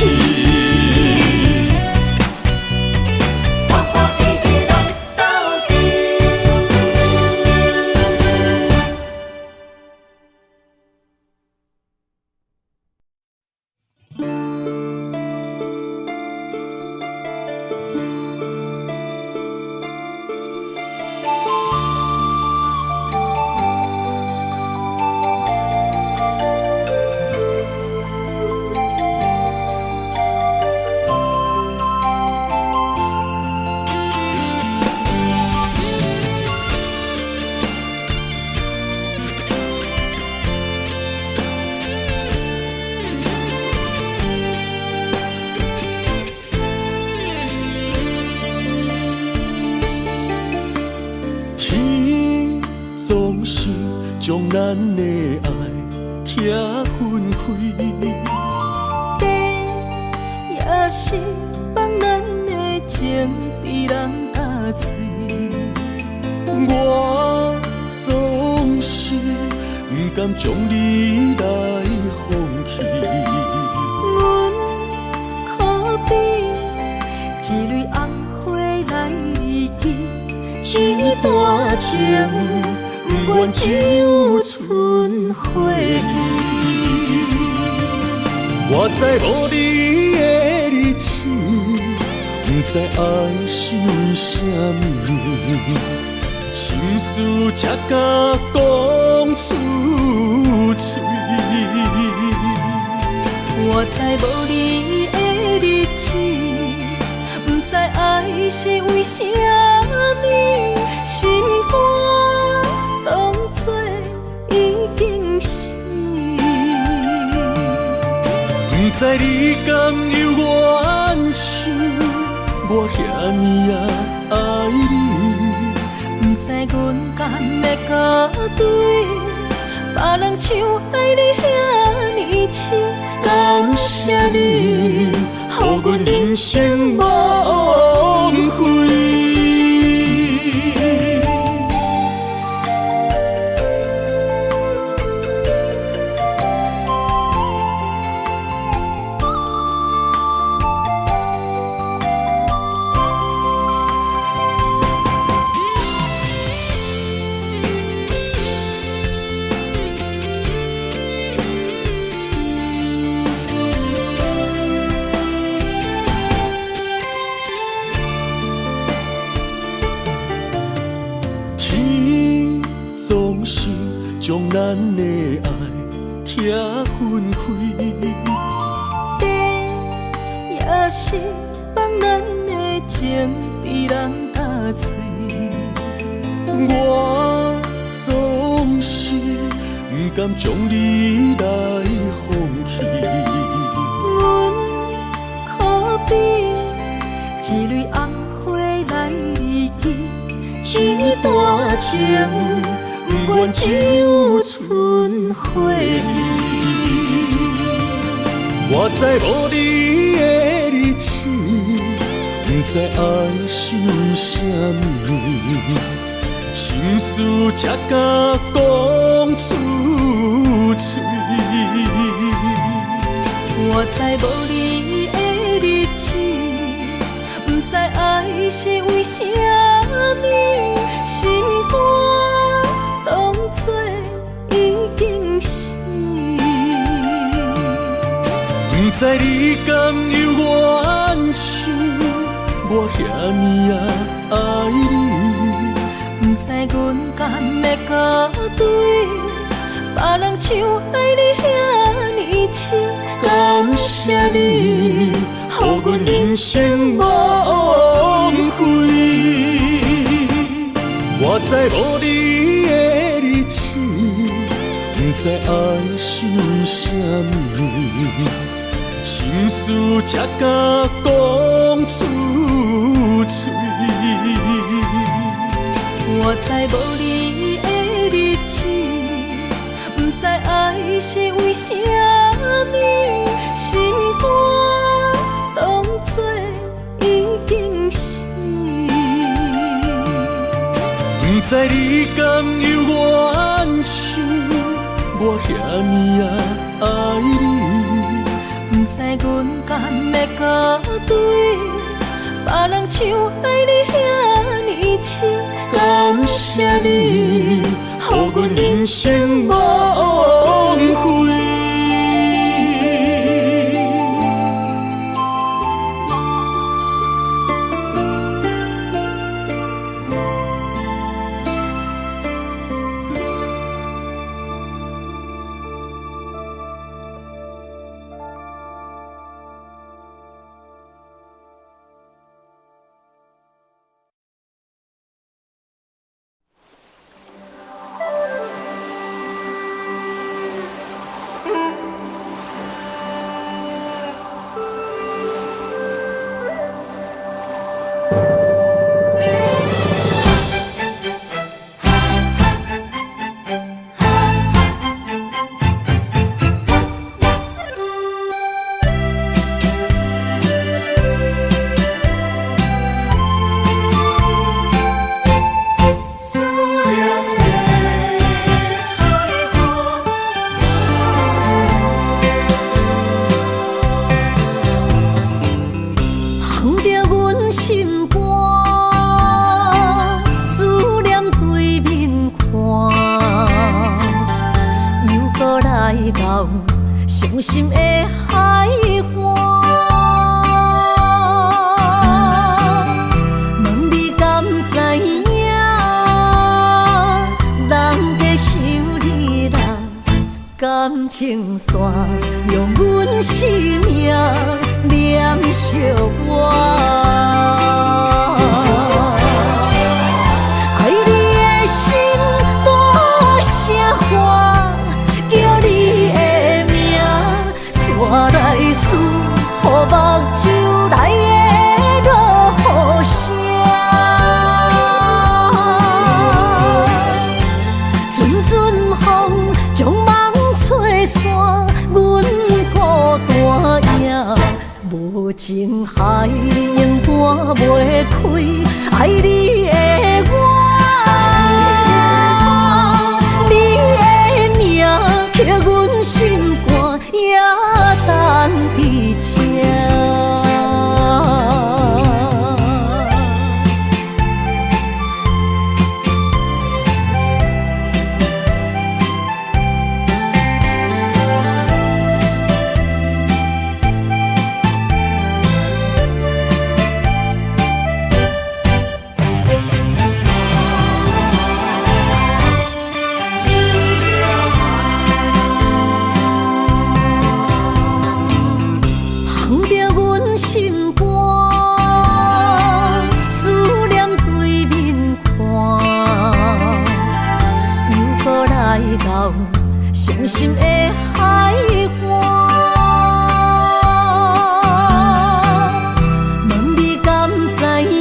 [SPEAKER 3] 将咱的爱拆分开，
[SPEAKER 1] 地也是放咱的情被人打碎。
[SPEAKER 3] 我总是不甘将你来放弃。
[SPEAKER 1] 阮可比一蕊红花来记，一段情。不愿只有剩花儿。
[SPEAKER 3] 我知无你的日子，不知爱是为什么，心事才敢讲出嘴。
[SPEAKER 1] 我知无你的日子，不知爱是为什么，心肝当作已经死。
[SPEAKER 3] 不知你甘有怨想，我遐尼爱你。
[SPEAKER 1] 不知阮甘会搁对别人像爱你遐尼深。
[SPEAKER 3] 感谢你，予阮人生无悔。总是将咱的爱拆分开，
[SPEAKER 1] 地也是放咱的情被人打碎。
[SPEAKER 3] 我总是不甘将你来放弃。
[SPEAKER 1] 阮可比一蕊红花来记，一段情。不愿只有剩花儿。
[SPEAKER 3] 我知无你的日子，不知爱是为什么，心事才敢讲出嘴。
[SPEAKER 1] 我知无你的日子，不知爱是为什么，心肝
[SPEAKER 3] 知你敢有怨想，我遐尼爱你。
[SPEAKER 2] 不知阮敢会搁对别人像爱你遐尼深。
[SPEAKER 3] 感谢你，予阮人生无误会。我知无你的日子，不知爱是为什么，心事才敢讲出嘴。
[SPEAKER 2] 我知无你的日子，不知爱是为什么，心肝当作已经死。
[SPEAKER 3] 不知你敢有怨想，我遐尼爱你。
[SPEAKER 2] 不知阮敢会搁对别人像爱你遐尼深。
[SPEAKER 3] 感谢你，予阮人生无误会。
[SPEAKER 2] 伤心的海岸，问你敢知影？人在想你人感情线，用阮生命念惜我。爱你的心大声喊，叫你的名，山来思，予目睭内的落雨声。阵阵风将梦吹散，阮孤单影，无情海永搬袂开，爱你的我。刻阮心肝也等伫这。伤心的海岸，问你敢知影？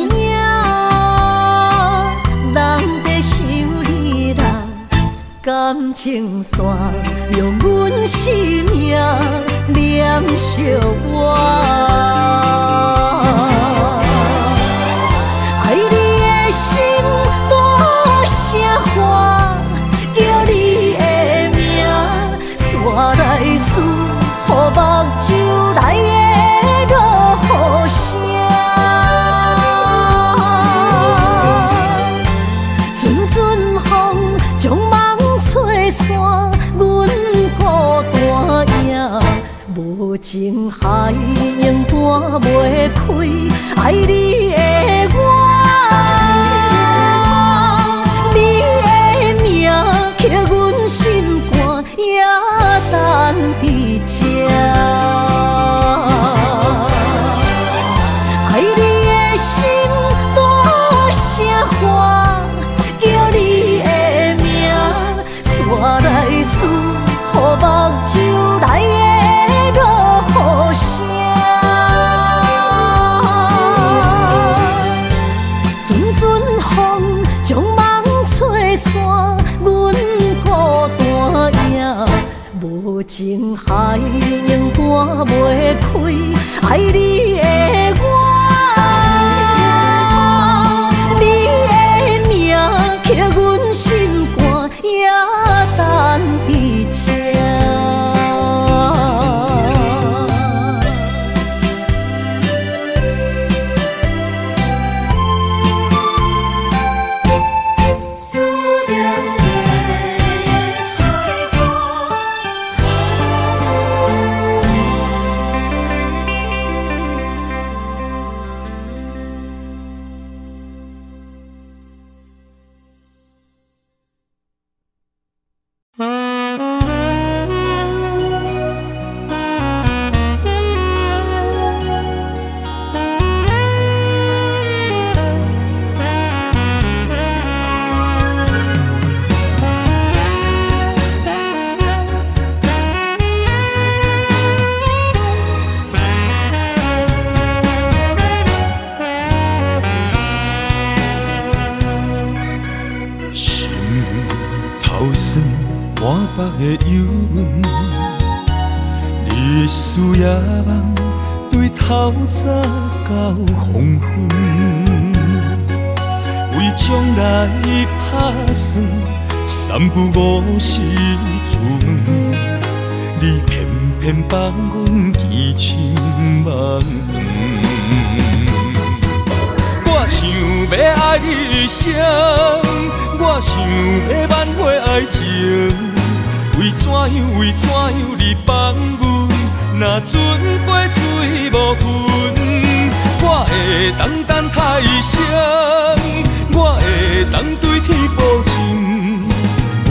[SPEAKER 2] 人在想你人感情线，用阮生命念惜我。爱你的心大声喊，叫你的名，山来思，予目睭内的落雨声。阵阵风将梦吹散，阮孤单影，无情海
[SPEAKER 3] 北的幽韵，日思夜梦，对透早到黄昏，为将来打算，三不五时出门，你偏偏放阮见亲梦。我想要爱你一生，我想要挽回爱情，为怎样你放阮，若船过水无痕，我会当等他一生，我会当对天保证，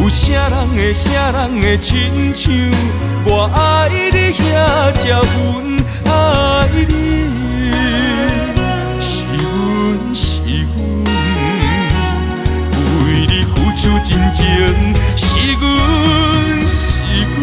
[SPEAKER 3] 有啥人会亲像我爱你遐这份爱你。是阮，为你付出真情，是阮，是阮。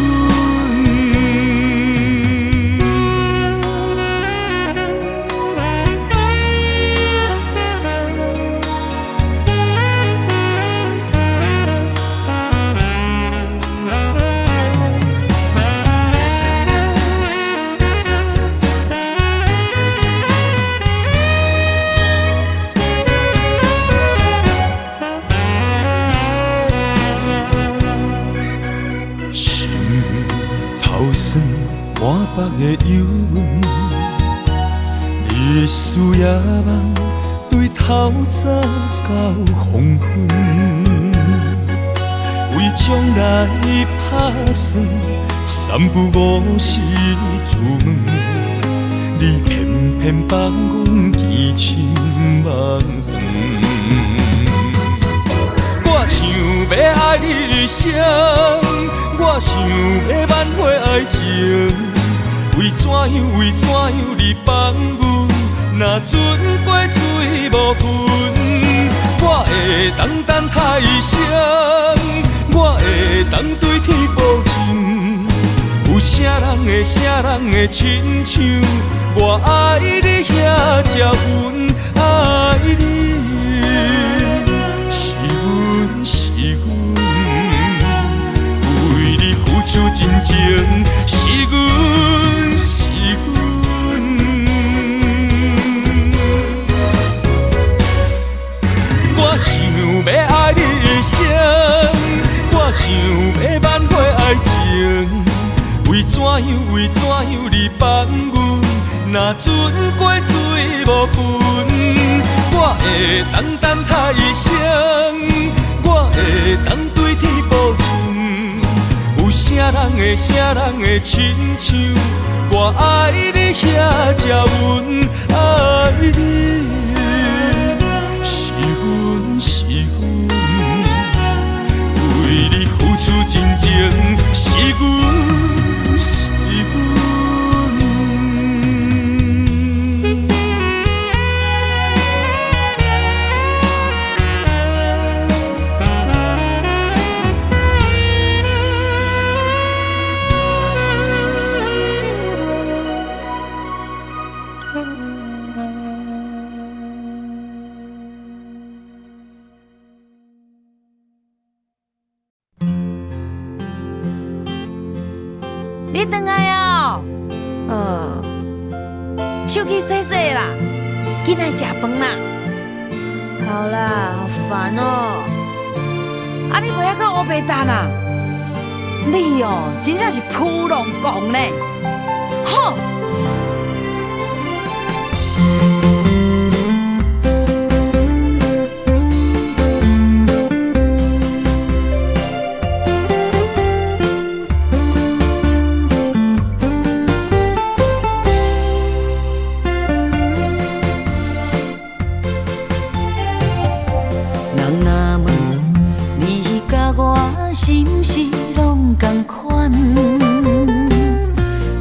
[SPEAKER 3] 满北的幽韵，日思夜梦，对透早到黄昏，为将来打算，三不五时出门，你偏偏放阮见亲梦。我想要爱你一生，我想要挽回爱情，为怎样你放阮，若船过水无痕，我会当等他一生，我会当对天保证，有啥人会亲像我爱你遐这份爱你。是阮，为你付出真情，是阮，是阮。我想要爱你一生，我想要挽回爱情，为怎样你放阮，若船过水无痕，我会当等他一生。我会当对天保证，有啥人会亲像我爱你遐这份爱你。是阮，是阮，为你付出真情，是阮，是阮。
[SPEAKER 2] 你回来哦？手机洗洗啦，紧来吃饭啦。好啦，好烦哦。啊，你不要搁黑白蛋啊？你哦，真正是扑龙讲呢。哼！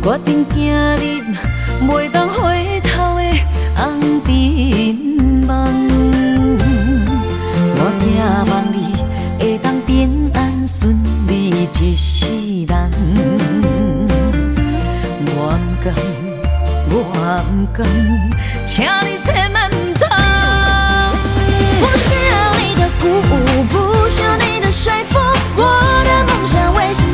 [SPEAKER 2] 决定走入袂当回头的红尘梦，我寄望你会当平安顺利一世人。我不甘，请你千万不通。不需要你的鼓舞，不需要你的说服，我的梦想为什么？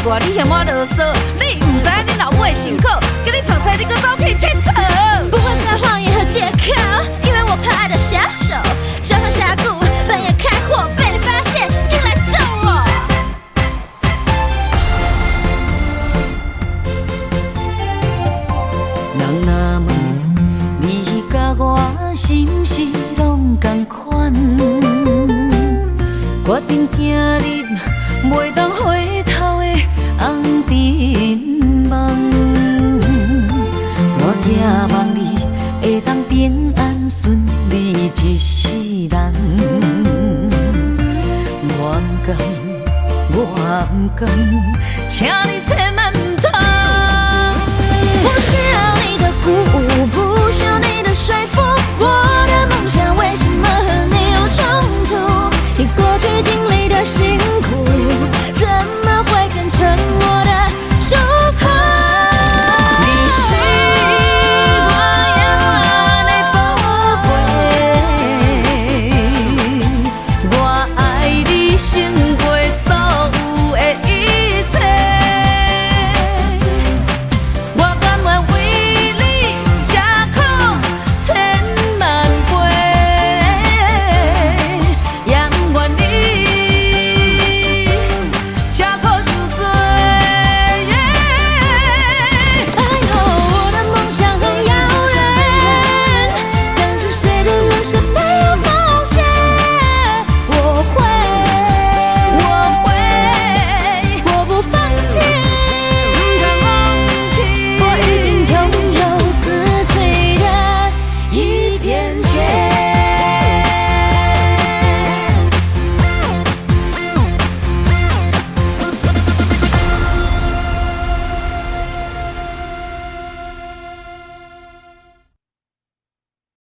[SPEAKER 1] 我，你嫌我啰嗦，你唔知你老母的辛苦，叫你创菜你搁走去佚佗。
[SPEAKER 2] 不会再谎言和借口，因为我怕爱的下手，小巷峡谷，半夜开火，被你发现就来揍我。
[SPEAKER 1] 人若问你甲我是毋是拢同款，决定行入袂当回头的红尘梦。我寄望你会当平安顺利一世人。我不甘，请你。